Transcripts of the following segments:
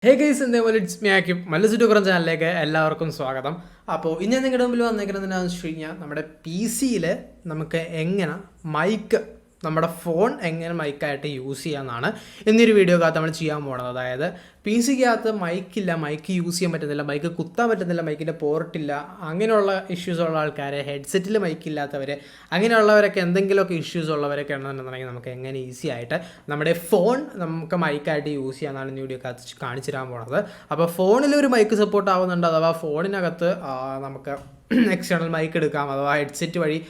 Hey guys എന്തേപോലെ it's me ആക്കി മല്ലസുറ്റുകുറം ചാനലിലേക്ക് എല്ലാവർക്കും സ്വാഗതം. അപ്പോൾ ഇന്ന് നിങ്ങളുടെ മുമ്പിൽ വന്നേക്കുന്നത് എന്താണെന്ന് വെച്ച് കഴിഞ്ഞാൽ നമ്മുടെ പി സിയിൽ നമുക്ക് എങ്ങനെ മൈക്ക് നമ്മുടെ ഫോൺ എങ്ങനെ മൈക്കായിട്ട് യൂസ് ചെയ്യാമെന്നാണ് എന്നൊരു വീഡിയോക്കകത്ത് നമ്മൾ ചെയ്യാൻ പോകുന്നത്. അതായത് പി സിക്കകത്ത് മൈക്കില്ല, മൈക്ക് യൂസ് ചെയ്യാൻ പറ്റുന്നില്ല, മൈക്ക് കുത്താൻ പറ്റുന്നില്ല, മൈക്കിൻ്റെ പോർട്ടില്ല, അങ്ങനെയുള്ള ഇഷ്യൂസ് ഉള്ള ആൾക്കാർ, ഹെഡ്സെറ്റിൽ മൈക്കില്ലാത്തവർ, അങ്ങനെയുള്ളവരൊക്കെ എന്തെങ്കിലുമൊക്കെ ഇഷ്യൂസ് ഉള്ളവരൊക്കെ ഉണ്ടെന്നുണ്ടെങ്കിൽ നമുക്ക് എങ്ങനെ ഈസി ആയിട്ട് നമ്മുടെ ഫോൺ നമുക്ക് മൈക്കായിട്ട് യൂസ് ചെയ്യാമെന്നാണ് ഈ വീഡിയോക്കകത്ത് കാണിച്ചു തരാൻ പോകുന്നത്. അപ്പോൾ ഫോണിൽ ഒരു മൈക്ക് സപ്പോർട്ട് ആവുന്നുണ്ട്, അഥവാ ഫോണിനകത്ത് നമുക്ക് എക്സ്റ്റേണൽ മൈക്ക് എടുക്കാം, അഥവാ ഹെഡ്സെറ്റ് വഴി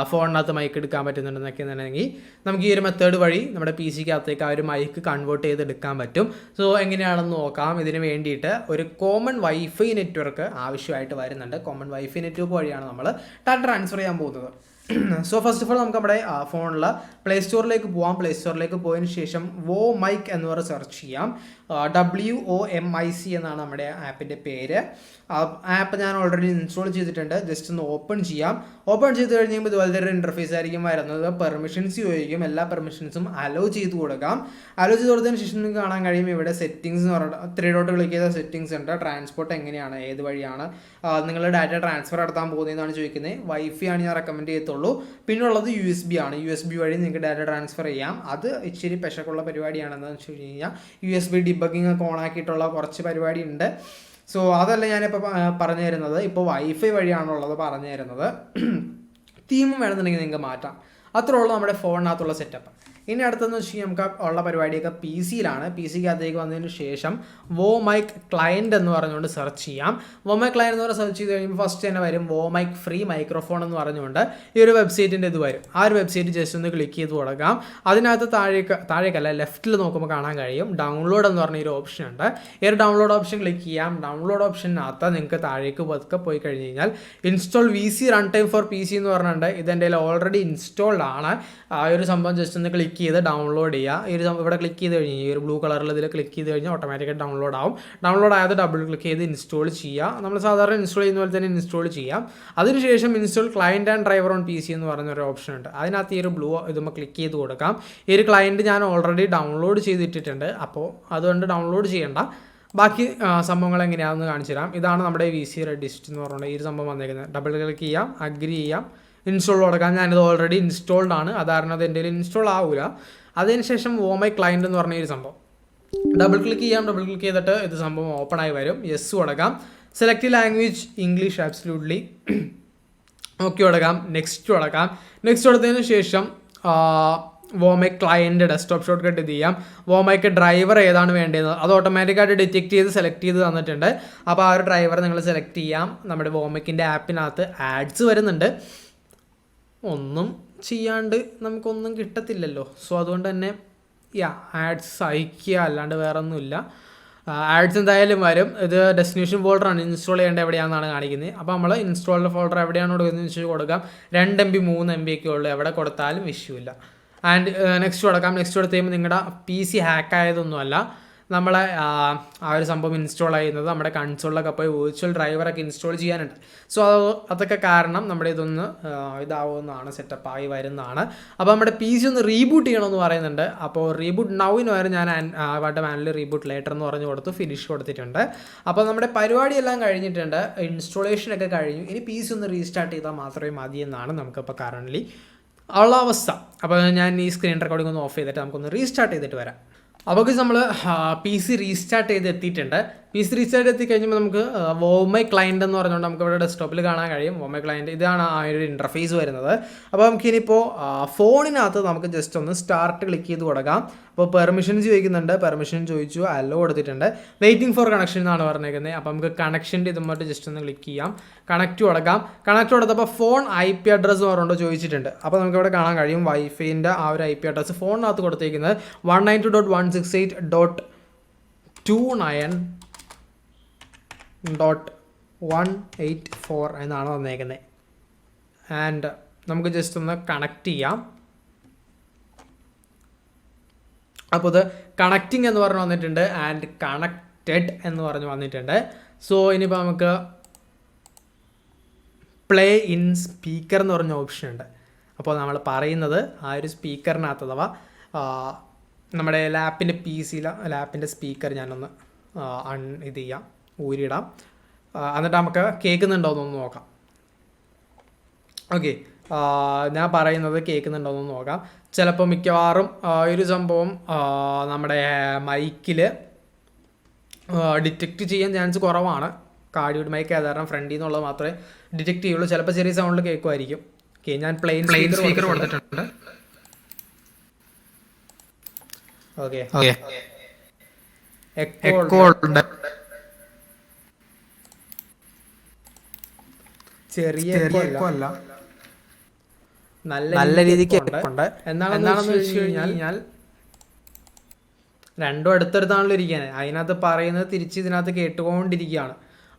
ഫോണിനകത്ത് മൈക്ക് എടുക്കാൻ പറ്റുന്നുണ്ടെന്നൊക്കെ എന്നുണ്ടെങ്കിൽ നമുക്ക് ഈ ഒരു മെത്തേഡ് വഴി നമ്മുടെ പി സിക്കകത്തേക്ക് ആ ഒരു മൈക്ക് കൺവേർട്ട് ചെയ്തെടുക്കാൻ പറ്റും. സോ എങ്ങനെയാണെന്ന് നോക്കാം. ഇതിന് വേണ്ടിയിട്ട് ഒരു കോമൺ വൈഫൈ നെറ്റ്വർക്ക് ആവശ്യമായിട്ട് വരുന്നുണ്ട്. കോമൺ വൈഫൈ നെറ്റ്വർക്ക് വഴിയാണ് നമ്മൾ ഡാറ്റ ട്രാൻസ്ഫർ ചെയ്യാൻ പോകുന്നത്. സോ ഫസ്റ്റ് ഓഫ് ഓൾ നമുക്ക് നമ്മുടെ ഫോണിൽ പ്ലേ സ്റ്റോറിലേക്ക് പോകാം. പ്ലേ സ്റ്റോറിലേക്ക് പോയതിന് ശേഷം മൈക്ക് എന്ന് പറഞ്ഞ് സെർച്ച് ചെയ്യാം. WOMIC എന്നാണ് നമ്മുടെ ആപ്പിൻ്റെ പേര്. ആപ്പ് ഞാൻ ഓൾറെഡി ഇൻസ്റ്റാൾ ചെയ്തിട്ടുണ്ട്. ജസ്റ്റ് ഒന്ന് ഓപ്പൺ ചെയ്യാം. ഓപ്പൺ ചെയ്ത് കഴിയുമ്പോൾ ഇതുപോലത്തെ ഒരു ഇൻ്റർഫേസ് ആയിരിക്കും വരുന്നത്. പെർമിഷൻസ് ചോദിക്കും. എല്ലാ പെർമിഷൻസും അലോ ചെയ്ത് കൊടുക്കാം. അലോ ചെയ്ത് കൊടുത്തതിന് ശേഷം നിങ്ങൾക്ക് കാണാൻ കഴിയും ഇവിടെ സെറ്റിംഗ്സ് എന്ന് പറഞ്ഞാൽ 3 ഡോട്ട് ക്ലിക്ക് ചെയ്ത സെറ്റിംഗ്സ് ഉണ്ട്. ട്രാൻസ്പോർട്ട് എങ്ങനെയാണ്, ഏത് വഴിയാണ് നിങ്ങൾ ഡാറ്റ ട്രാൻസ്ഫർ നടത്താൻ പോകുന്നതെന്നാണ് ചോദിക്കുന്നത്. വൈഫൈ ആണ് ഞാൻ റെക്കമെൻഡ് ചെയ്യത്തുള്ളൂ. പിന്നുള്ളത് USB ആണ്. USB വഴി നിങ്ങൾക്ക് ഡാറ്റ ട്രാൻസ്ഫർ ചെയ്യാം. അത് ഇച്ചിരി പെശക്കുള്ള പരിപാടിയാണെന്ന് വെച്ച് കഴിഞ്ഞാൽ USB ഡിബഗിങ് ഒക്കെ ഓണാക്കിയിട്ടുള്ള കുറച്ച് പരിപാടി ഉണ്ട്. സോ അതല്ല ഞാനിപ്പോൾ പറഞ്ഞു തരുന്നത്. ഇപ്പോൾ വൈഫൈ വഴിയാണുള്ളത് പറഞ്ഞു തരുന്നത്. തീമും വേണമെന്നുണ്ടെങ്കിൽ നിങ്ങൾക്ക് മാറ്റാം. അത്രേ ഉള്ളൂ നമ്മുടെ ഫോണിനകത്തുള്ള സെറ്റപ്പ്. ഇനി അടുത്തെന്ന് വെച്ച് കഴിഞ്ഞാൽ നമുക്ക് ഉള്ള പരിപാടിയൊക്കെ പി സിയിലാണ്. പി സിക്കകത്തേക്ക് വന്നതിന് ശേഷം മൈക്ക് ക്ലയൻറ്റ് എന്ന് പറഞ്ഞുകൊണ്ട് സെർച്ച് ചെയ്യാം. മൈക്ക് ക്ലയൻറ്റ് എന്ന് പറഞ്ഞ് സെർച്ച് ചെയ്ത് കഴിയുമ്പോൾ ഫസ്റ്റ് തന്നെ വരും മൈക്ക് ഫ്രീ മൈക്രോഫോൺ എന്ന് പറഞ്ഞുകൊണ്ട് ഈ ഒരു വെബ്സൈറ്റിൻ്റെ ഇത് വരും. ആ ഒരു വെബ്സൈറ്റ് ജസ്റ്റ് ഒന്ന് ക്ലിക്ക് ചെയ്ത് കൊടുക്കാം. അതിനകത്ത് താഴേക്കല്ല ലെഫ്റ്റിൽ നോക്കുമ്പോൾ കാണാൻ കഴിയും ഡൗൺലോഡ് എന്ന് പറഞ്ഞ ഒരു ഓപ്ഷൻ ഉണ്ട്. ഈ ഒരു ഡൗൺലോഡ് ഓപ്ഷൻ ക്ലിക്ക് ചെയ്യാം. ഡൗൺലോഡ് ഓപ്ഷനകത്ത് നിങ്ങൾക്ക് താഴേക്ക് പതുക്കെ പോയി കഴിഞ്ഞ് കഴിഞ്ഞാൽ install VC run time for PC എന്ന് പറഞ്ഞിട്ടുണ്ട്. ഇതെൻ്റെ ഓൾറെഡി ഇൻസ്റ്റാൾഡ് ആണ്. ആ ഒരു സംഭവം ജസ്റ്റ് ഒന്ന് ക്ലിക്ക് ചെയ്ത് ഡൗൺലോഡ് ചെയ്യുക. ഈ ഒരു ഇവിടെ ക്ലിക്ക് ചെയ്ത് കഴിഞ്ഞാൽ ഈ ഒരു ബ്ലൂ കളറിൽ ഇതിൽ ക്ലിക്ക് ചെയ്ത് കഴിഞ്ഞാൽ ഓട്ടോമാറ്റിക്കായിട്ട് ഡൗൺലോഡ് ആവും. ഡൗൺലോഡ് ആയത് ഡബിൾ ക്ലിക്ക് ചെയ്ത് ഇൻസ്റ്റാൾ ചെയ്യുക. നമ്മൾ സാധാരണ ഇൻസ്റ്റാൾ ചെയ്യുന്ന പോലെ തന്നെ ഇൻസ്റ്റാൾ ചെയ്യാം. അതിനുശേഷം install client and driver on PC എന്ന് പറയുന്നൊരു ഓപ്ഷൻ ഉണ്ട്. അതിനകത്ത് ഈ ഒരു ബ്ലൂ ഇതുമ്പോൾ ക്ലിക്ക് ചെയ്ത് കൊടുക്കാം. ഈ ഒരു ക്ലയൻറ്റ് ഞാൻ ഓൾറെഡി ഡൗൺലോഡ് ചെയ്തിട്ടിട്ടുണ്ട്. അപ്പോൾ അതുകൊണ്ട് ഡൗൺലോഡ് ചെയ്യേണ്ട. ബാക്കി സംഭവങ്ങൾ എങ്ങനെയാണെന്ന് കാണിച്ചു തരാം. ഇതാണ് നമ്മുടെ VC റെഡിസ്റ്റ് എന്ന് പറഞ്ഞുകൊണ്ട് ഈ ഒരു സംഭവം വന്നേക്കുന്നത്. ഡബിൾ ക്ലിക്ക് ചെയ്യാം, അഗ്രി ചെയ്യാം, ഇൻസ്റ്റാൾ കൊടുക്കാം. ഞാനിത് ഓൾറെഡി ഇൻസ്റ്റാൾഡ് ആണ്. അതാരണം അത് എൻ്റെ ഇൻസ്റ്റാൾ ആവില്ല. അതിനുശേഷം മൈക്ക് ക്ലയൻറ്റ് എന്ന് പറഞ്ഞ ഒരു സംഭവം ഡബിൾ ക്ലിക്ക് ചെയ്യാം. ഡബിൾ ക്ലിക്ക് ചെയ്തിട്ട് ഇത് സംഭവം ഓപ്പൺ ആയി വരും. യെസ് കൊടുക്കാം. Select language English absolutely okay കൊടുക്കാം. നെക്സ്റ്റ് കൊടുക്കാം. നെക്സ്റ്റ് കൊടുത്തതിന് ശേഷം mic client desktop shortcut ചെയ്യാം. മൈക്ക് ഡ്രൈവർ ഏതാണ് വേണ്ടത് അത് ഓട്ടോമാറ്റിക്കായിട്ട് ഡിറ്റക്ട് ചെയ്ത് സെലക്ട് ചെയ്ത് തന്നിട്ടുണ്ട്. അപ്പോൾ ആ ഒരു ഡ്രൈവർ നിങ്ങൾ സെലക്ട് ചെയ്യാം. നമ്മുടെ മൈക്കിൻ്റെ ആപ്പിനകത്ത് ആഡ്സ് വരുന്നുണ്ട്. ഒന്നും ചെയ്യാണ്ട് നമുക്കൊന്നും കിട്ടത്തില്ലല്ലോ. സോ അതുകൊണ്ട് തന്നെ ആഡ്സ് അയക്കുക, അല്ലാണ്ട് വേറെ ഒന്നുമില്ല. ആഡ്സ് എന്തായാലും വരും. ഇത് ഡെസ്റ്റിനേഷൻ ഫോൾഡറാണ്. ഇൻസ്റ്റാൾ ചെയ്യേണ്ടത് എവിടെയാണെന്നാണ് കാണിക്കുന്നത്. അപ്പോൾ നമ്മൾ ഇൻസ്റ്റാളിൻ്റെ ഫോൾഡർ എവിടെയാണ് കൊടുക്കുന്നത് വെച്ച് കൊടുക്കാം. 2 MB 3 MB ഒക്കെ ഉള്ളൂ. എവിടെ കൊടുത്താലും ഇഷ്യൂ ഇല്ല. ആൻഡ് നെക്സ്റ്റ് കൊടുക്കാം. നെക്സ്റ്റ് കൊടുത്ത് കഴിയുമ്പോൾ നിങ്ങളുടെ PC ഹാക്ക് ആയതൊന്നുമല്ല. നമ്മളെ ആ ഒരു സംഭവം ഇൻസ്റ്റാൾ ചെയ്യുന്നത് നമ്മുടെ കൺസോളിലൊക്കെ പോയി വെർച്വൽ ഡ്രൈവറൊക്കെ ഇൻസ്റ്റാൾ ചെയ്യാനുണ്ട്. സോ അതൊക്കെ കാരണം നമ്മുടെ ഇതൊന്ന് ഇതാവുന്നതാണ്, സെറ്റപ്പായി വരുന്നതാണ്. അപ്പോൾ നമ്മുടെ PC ഒന്ന് റീബൂട്ട് ചെയ്യണമെന്ന് പറയുന്നുണ്ട്. അപ്പോൾ റീബൂട്ട് നൗവിന് വരെ ഞാൻ മാനുവലി റീബൂട്ട് ലേറ്റർ എന്ന് പറഞ്ഞ് കൊടുത്ത് ഫിനിഷ് കൊടുത്തിട്ടുണ്ട്. അപ്പോൾ നമ്മുടെ പരിപാടിയെല്ലാം കഴിഞ്ഞിട്ടുണ്ട്. ഇൻസ്റ്റാളേഷനൊക്കെ കഴിഞ്ഞു. ഇനി PC ഒന്ന് റീസ്റ്റാർട്ട് ചെയ്താൽ മാത്രമേ മതിയെന്നാണ് നമുക്കിപ്പോൾ കറൻ്റ്ലി ഉള്ള അവസ്ഥ. അപ്പോൾ ഞാൻ ഈ സ്ക്രീൻ റെക്കോർഡിംഗ് ഒന്ന് ഓഫ് ചെയ്തിട്ട് നമുക്കൊന്ന് റീസ്റ്റാർട്ട് ചെയ്തിട്ട് വരാം. അപ്പോൾ നമ്മൾ PC റീസ്റ്റാർട്ട് ചെയ്ത് എത്തിയിട്ടുണ്ട്. PC റീസ്റ്റാർട്ട് എത്തിക്കഴിഞ്ഞപ്പോൾ നമുക്ക് മൈക്ക് ക്ലയൻറ്റ് എന്ന് പറഞ്ഞുകൊണ്ട് നമുക്ക് ഇവിടെ ഡെസ്ക്ടോപ്പിൽ കാണാൻ കഴിയും. മൈക്ക് ക്ലയൻറ്റ് ഇതാണ് ആ ഒരു ഇൻ്റർഫേസ് വരുന്നത്. അപ്പോൾ നമുക്കിനിപ്പോൾ ഫോണിനകത്ത് നമുക്ക് ജസ്റ്റ് ഒന്ന് സ്റ്റാർട്ട് ക്ലിക്ക് ചെയ്ത് കൊടുക്കാം. അപ്പോൾ പെർമിഷൻസ് ചോദിക്കുന്നുണ്ട്. പെർമിഷൻ ചോദിച്ചു, അലോ കൊടുത്തിട്ടുണ്ട്. വെയിറ്റിംഗ് ഫോർ കണക്ഷൻ എന്നാണ് പറഞ്ഞേക്കുന്നത്. അപ്പോൾ നമുക്ക് കണക്ഷൻ്റെ ഇതുമായിട്ട് ജസ്റ്റ് ഒന്ന് ക്ലിക്ക് ചെയ്യാം. കണക്റ്റ് കൊടുക്കാം. കണക്റ്റ് കൊടുത്തപ്പോൾ ഫോൺ IP അഡ്രസ്സ് പറഞ്ഞുകൊണ്ട് ചോദിച്ചിട്ടുണ്ട്. അപ്പോൾ നമുക്കിവിടെ കാണാൻ കഴിയും വൈഫൈൻ്റെ ആ ഒരു IP അഡ്രസ്സ് ഫോണിനകത്ത് കൊടുത്തേക്കുന്നത് 192.168.29.184 എന്നാണ് വന്നേക്കുന്നത്. ആൻഡ് നമുക്ക് ജസ്റ്റ് ഒന്ന് കണക്ട് ചെയ്യാം. അപ്പോൾ ഇത് കണക്റ്റിംഗ് എന്ന് പറഞ്ഞ് വന്നിട്ടുണ്ട്. ആൻഡ് കണക്റ്റഡ് എന്ന് പറഞ്ഞ് വന്നിട്ടുണ്ട്. സോ ഇനിയിപ്പോൾ നമുക്ക് പ്ലേ ഇൻ സ്പീക്കർ എന്ന് പറഞ്ഞ ഓപ്ഷൻ ഉണ്ട്. അപ്പോൾ നമ്മൾ പറയുന്നത് ആ ഒരു സ്പീക്കറിനകത്ത് അഥവാ നമ്മുടെ ലാപ്പിൻ്റെ PC ലാപ്പിൻ്റെ സ്പീക്കർ ഞാനൊന്ന് ഇത് ചെയ്യാം, ഊരിയിടാം. എന്നിട്ട് നമുക്ക് കേൾക്കുന്നുണ്ടോയെന്നൊന്ന് നോക്കാം. ഓക്കെ, ഞാൻ പറയുന്നത് കേൾക്കുന്നുണ്ടോയെന്ന് നോക്കാം. ചിലപ്പോൾ മിക്കവാറും ഒരു സംഭവം നമ്മുടെ മൈക്കിൽ ഡിറ്റക്റ്റ് ചെയ്യാൻ ചാൻസ് കുറവാണ്. കാർഡിയോഡ് മൈക്ക് ആധാരം ഫ്രണ്ടിൽ നിന്നുള്ളത് മാത്രമേ ഡിറ്റക്റ്റ് ചെയ്യുള്ളൂ. ചിലപ്പോൾ ചെറിയ സൗണ്ടിൽ കേൾക്കുമായിരിക്കും. ഓക്കെ, ഞാൻ പ്ലെയിൻ സ്പീക്കർ കൊടുത്തിട്ടുണ്ട്. ഓക്കെ, എക്കോ ചെറിയ എക്കോ അല്ല, നല്ല രീതിക്ക് ഉണ്ട്. എന്താണെന്ന് വെച്ച് കഴിഞ്ഞാൽ രണ്ടും അടുത്തടുത്താണല്ലോ ഇരിക്കാൻ, അതിനകത്ത് പറയുന്നത് തിരിച്ച് ഇതിനകത്ത് കേട്ടുകൊണ്ടിരിക്കുകയാണ്.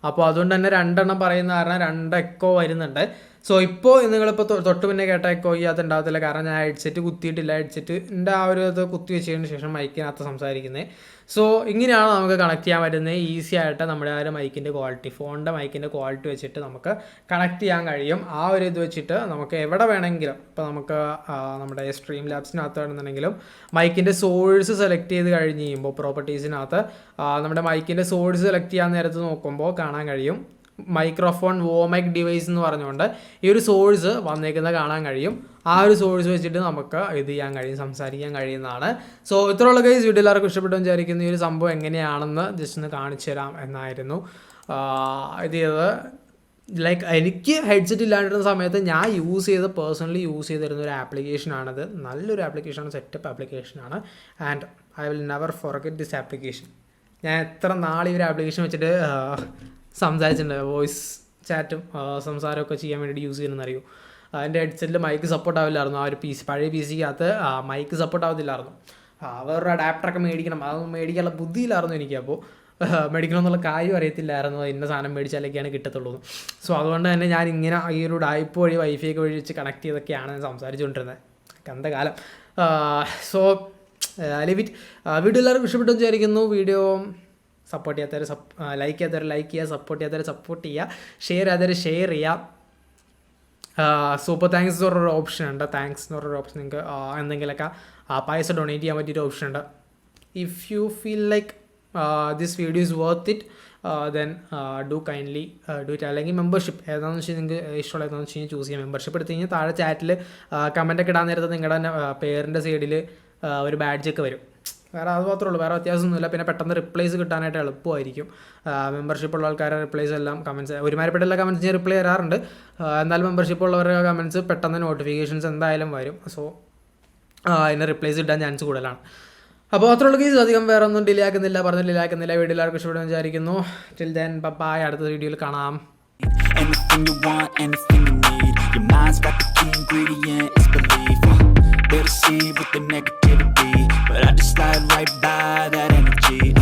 അപ്പോൾ അതുകൊണ്ട് തന്നെ രണ്ടെണ്ണം പറയുന്ന കാരണം 2 എക്കോ വരുന്നുണ്ട്. സോ ഇപ്പോൾ നിങ്ങളിപ്പോൾ തൊട്ട് മുന്നേ കേട്ട എക്കോ ചെയ്യാത്ത ഉണ്ടാകത്തില്ല, കാരണം ഞാൻ ഹെഡ്സെറ്റ് കുത്തിയിട്ടില്ല. ഹെഡ്സെറ്റിൻ്റെ ആ ഒരു ഇത് കുത്തി വെച്ചതിന് ശേഷം മൈക്കിനകത്ത് സംസാരിക്കുന്നത്. സോ ഇങ്ങനെയാണ് നമുക്ക് കണക്ട് ചെയ്യാൻ പറ്റുന്നത്. ഈസി ആയിട്ട് നമ്മുടെ ആ ഒരു മൈക്കിൻ്റെ ക്വാളിറ്റി, ഫോണിൻ്റെ മൈക്കിൻ്റെ ക്വാളിറ്റി വെച്ചിട്ട് നമുക്ക് കണക്ട് ചെയ്യാൻ കഴിയും. ആ ഒരു ഇത് വെച്ചിട്ട് നമുക്ക് എവിടെ വേണമെങ്കിലും, ഇപ്പോൾ നമുക്ക് നമ്മുടെ സ്ട്രീം ലാബ്സിനകത്ത് വേണമെന്നുണ്ടെങ്കിലും മൈക്കിൻ്റെ സോഴ്സ് സെലക്ട് ചെയ്ത് കഴിഞ്ഞ് കഴിയുമ്പോൾ പ്രോപ്പർട്ടീസിനകത്ത് നമ്മുടെ മൈക്കിൻ്റെ സോഴ്സ് സെലക്ട് ചെയ്യാൻ നേരത്ത് നോക്കുമ്പോൾ കാണാൻ കഴിയും മൈക്രോഫോൺ വോമൈക്ക് ഡിവൈസ് എന്ന് പറഞ്ഞുകൊണ്ട് ഈ ഒരു സോഴ്സ് വന്നേക്കുന്നത് കാണാൻ കഴിയും. ആ ഒരു സോഴ്സ് വെച്ചിട്ട് നമുക്ക് ഇത് ചെയ്യാൻ കഴിയും, സംസാരിക്കാൻ കഴിയുന്നതാണ്. സോ ഇത്രയുള്ള ഗൈസ്, വീഡിയോ എല്ലാവർക്കും ഇഷ്ടപ്പെട്ടു വിചാരിക്കുന്ന ഈ ഒരു സംഭവം എങ്ങനെയാണെന്ന് ജസ്റ്റ് ഒന്ന് കാണിച്ചു തരാം എന്നായിരുന്നു. ഇത് ലൈക്ക് എനിക്ക് ഹെഡ്സെറ്റ് ഇല്ലാണ്ടിരുന്ന സമയത്ത് ഞാൻ പേഴ്സണലി യൂസ് ചെയ്തിരുന്ന ഒരു ആപ്ലിക്കേഷനാണിത്. നല്ലൊരു ആപ്ലിക്കേഷനാണ്, സെറ്റപ്പ് ആപ്ലിക്കേഷനാണ്. And I will never forget this application. ഞാൻ എത്ര നാൾ ഈ ഒരു ആപ്ലിക്കേഷൻ വെച്ചിട്ട് സംസാരിച്ചിട്ടുണ്ട്. വോയിസ് ചാറ്റും സംസാരമൊക്കെ ചെയ്യാൻ വേണ്ടിയിട്ട് യൂസ് ചെയ്യുന്നതെന്നറിയൂ. എൻ്റെ ഹെഡ്സെറ്റിൽ മൈക്ക് സപ്പോർട്ട് ആവില്ലായിരുന്നു. ആ ഒരു പഴയ പി സിക്കകത്ത് മൈക്ക് സപ്പോർട്ട് ആവത്തില്ലായിരുന്നു. വേറൊരു അഡാപ്റ്ററൊക്കെ മേടിക്കണം, അതൊന്നും മേടിക്കാനുള്ള ബുദ്ധിയില്ലായിരുന്നു എനിക്ക്. അപ്പോൾ മേടിക്കണമെന്നുള്ള കാര്യം അറിയത്തില്ലായിരുന്നു, ഇന്ന സാധനം മേടിച്ചാലൊക്കെയാണ് കിട്ടത്തുള്ളൂ. സോ അതുകൊണ്ട് തന്നെ ഞാൻ ഇങ്ങനെ ഈ ഒരു ഡൈപ്പ് വഴി വൈഫൈ ഒക്കെ വഴി വെച്ച് കണക്ട് ചെയ്തൊക്കെയാണ് ഞാൻ സംസാരിച്ചുകൊണ്ടിരുന്നത്. കണ്ട കാലം. സോ ലിവിറ്റ്. വീഡിയോ എല്ലാവർക്കും ഇഷ്ടപ്പെട്ടു വിചാരിക്കുന്നു. വീഡിയോ സപ്പോർട്ട് ചെയ്യാത്തവർ ലൈക്ക് ചെയ്യുക, സപ്പോർട്ട് ചെയ്യാത്തവർ സപ്പോർട്ട് ചെയ്യുക, ഷെയർ ചെയ്യാത്തവർ ഷെയർ ചെയ്യുക. സൂപ്പർ താങ്ക്സ് എന്ന് പറഞ്ഞൊരു ഓപ്ഷൻ ഉണ്ട്. താങ്ക്സ് എന്ന് പറഞ്ഞൊരു ഓപ്ഷൻ, നിങ്ങൾക്ക് എന്തെങ്കിലുമൊക്കെ പൈസ ഡൊണേറ്റ് ചെയ്യാൻ പറ്റിയൊരു ഓപ്ഷൻ ഉണ്ട്. If you feel like this video is worth it then do kindly do it. അല്ലെങ്കിൽ മെമ്പർഷിപ്പ് ഏതാണെന്ന് വെച്ചാൽ നിങ്ങൾക്ക് ഇഷ്ടമുള്ള ഏതാണെന്ന് വെച്ച് കഴിഞ്ഞാൽ ചൂസ് ചെയ്യാം. മെമ്പർഷിപ്പ് എടുത്ത് കഴിഞ്ഞാൽ താഴെ ചാറ്റിൽ കമൻറ്റൊക്കെ ഇടാൻ നേരത്തെ നിങ്ങളുടെ തന്നെ പേരിൻ്റെ സൈഡിൽ ഒരു ബാഡ്ജൊക്കെ വരും. വേറെ അത് മാത്രമേ ഉള്ളൂ, വേറെ വ്യത്യാസമൊന്നുമില്ല. പിന്നെ പെട്ടെന്ന് റിപ്ലൈസ് കിട്ടാനായിട്ട് എളുപ്പമായിരിക്കും. മെമ്പർഷിപ്പ് ഉള്ള ആൾക്കാരുടെ റിപ്ലൈസ് എല്ലാം കമൻറ്റ്സ് ഒരുമാതിരിപ്പെട്ട എല്ലാ കമൻറ്റ്സ് ഞാൻ റിപ്ലൈ തരാറുണ്ട്. എന്നാലും മെമ്പർഷിപ്പ് ഉള്ളവരുടെ കമൻറ്റ്സ് പെട്ടെന്ന് നോട്ടിഫിക്കേഷൻസ് എന്തായാലും വരും. സോ അതിന് റിപ്ലൈസ് കിട്ടാൻ ചാൻസ് കൂടുതലാണ്. അപ്പോൾ അത്രയുള്ള കേസ്, അധികം വേറെ ഒന്നും ഡിലേ ആക്കുന്നില്ല. വീഡിയോ എല്ലാവർക്കും ഇഷ്ടപ്പെടുമെന്ന് വിചാരിക്കുന്നു. ടിൽ ദെൻ ബൈ, അടുത്ത വീഡിയോയിൽ കാണാം.